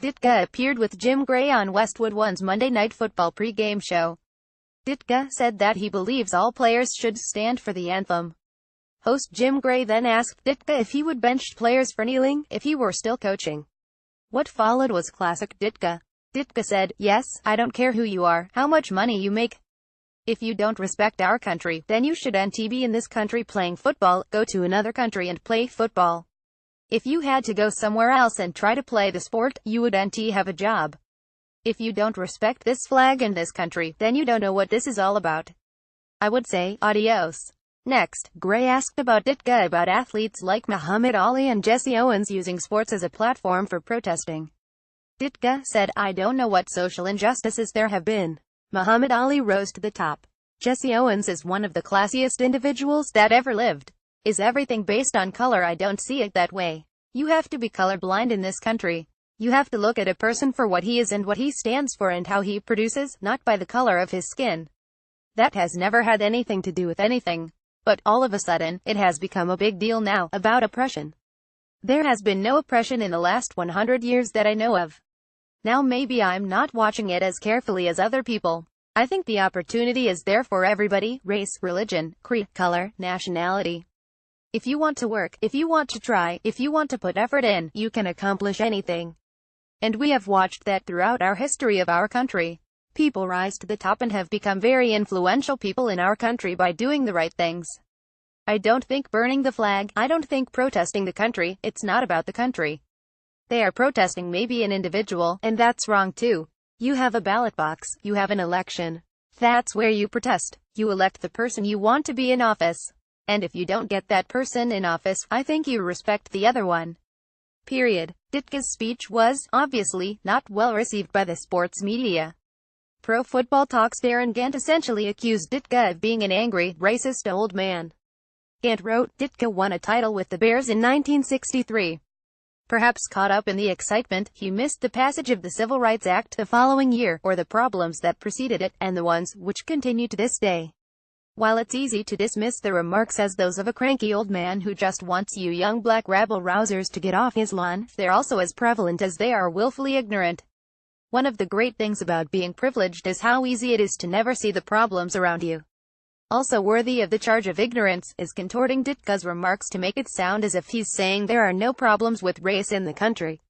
Ditka appeared with Jim Gray on Westwood One's Monday Night Football pre-game show. Ditka said that he believes all players should stand for the anthem. Host Jim Gray then asked Ditka if he would bench players for kneeling, if he were still coaching. What followed was classic Ditka. Ditka said, "Yes, I don't care who you are, how much money you make. If you don't respect our country, then you shouldn't be in this country playing football, go to another country and play football. If you had to go somewhere else and try to play the sport, you wouldn't have a job. If you don't respect this flag and this country, then you don't know what this is all about. I would say, adios." Next, Gray asked about Ditka about athletes like Muhammad Ali and Jesse Owens using sports as a platform for protesting. Ditka said, "I don't know what social injustices there have been. Muhammad Ali rose to the top. Jesse Owens is one of the classiest individuals that ever lived. Is everything based on color? I don't see it that way. You have to be colorblind in this country. You have to look at a person for what he is and what he stands for and how he produces, not by the color of his skin. That has never had anything to do with anything. But, all of a sudden, it has become a big deal now, about oppression. There has been no oppression in the last 100 years that I know of. Now maybe I'm not watching it as carefully as other people. I think the opportunity is there for everybody, race, religion, creed, color, nationality. If you want to work, if you want to try, if you want to put effort in, you can accomplish anything. And we have watched that throughout our history of our country. People rise to the top and have become very influential people in our country by doing the right things. I don't think burning the flag, I don't think protesting the country, it's not about the country. They are protesting maybe an individual, and that's wrong too. You have a ballot box, you have an election. That's where you protest. You elect the person you want to be in office. And if you don't get that person in office, I think you respect the other one. Period." Ditka's speech was, obviously, not well received by the sports media. Pro Football Talk's Darren Gant essentially accused Ditka of being an angry, racist old man. Gant wrote, "Ditka won a title with the Bears in 1963. Perhaps caught up in the excitement, he missed the passage of the Civil Rights Act the following year, or the problems that preceded it, and the ones which continue to this day. While it's easy to dismiss the remarks as those of a cranky old man who just wants you young black rabble-rousers to get off his lawn, they're also as prevalent as they are willfully ignorant. One of the great things about being privileged is how easy it is to never see the problems around you." Also worthy of the charge of ignorance, is contorting Ditka's remarks to make it sound as if he's saying there are no problems with race in the country.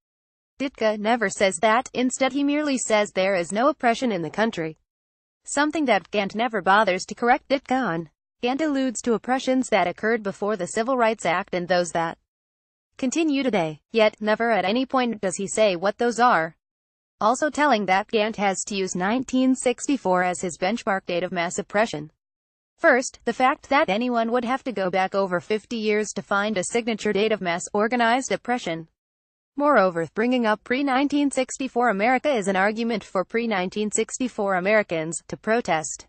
Ditka never says that, instead he merely says there is no oppression in the country. Something that Gant never bothers to correct Ditka on. Gant alludes to oppressions that occurred before the Civil Rights Act and those that continue today, yet never at any point does he say what those are. Also telling that Gant has to use 1964 as his benchmark date of mass oppression. First, the fact that anyone would have to go back over 50 years to find a signature date of mass organized oppression. Moreover, bringing up pre-1964 America is an argument for pre-1964 Americans to protest.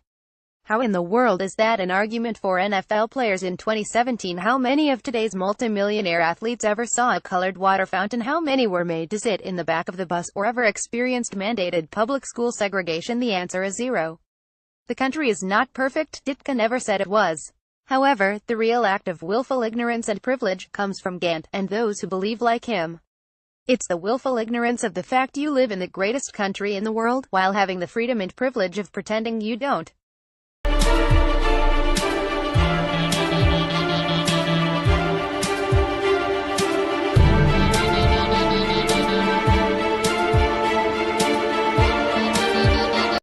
How in the world is that an argument for NFL players in 2017? How many of today's multimillionaire athletes ever saw a colored water fountain? How many were made to sit in the back of the bus, or ever experienced mandated public school segregation? The answer is zero. The country is not perfect, Ditka never said it was. However, the real act of willful ignorance and privilege comes from Gant, and those who believe like him. It's the willful ignorance of the fact you live in the greatest country in the world, while having the freedom and privilege of pretending you don't.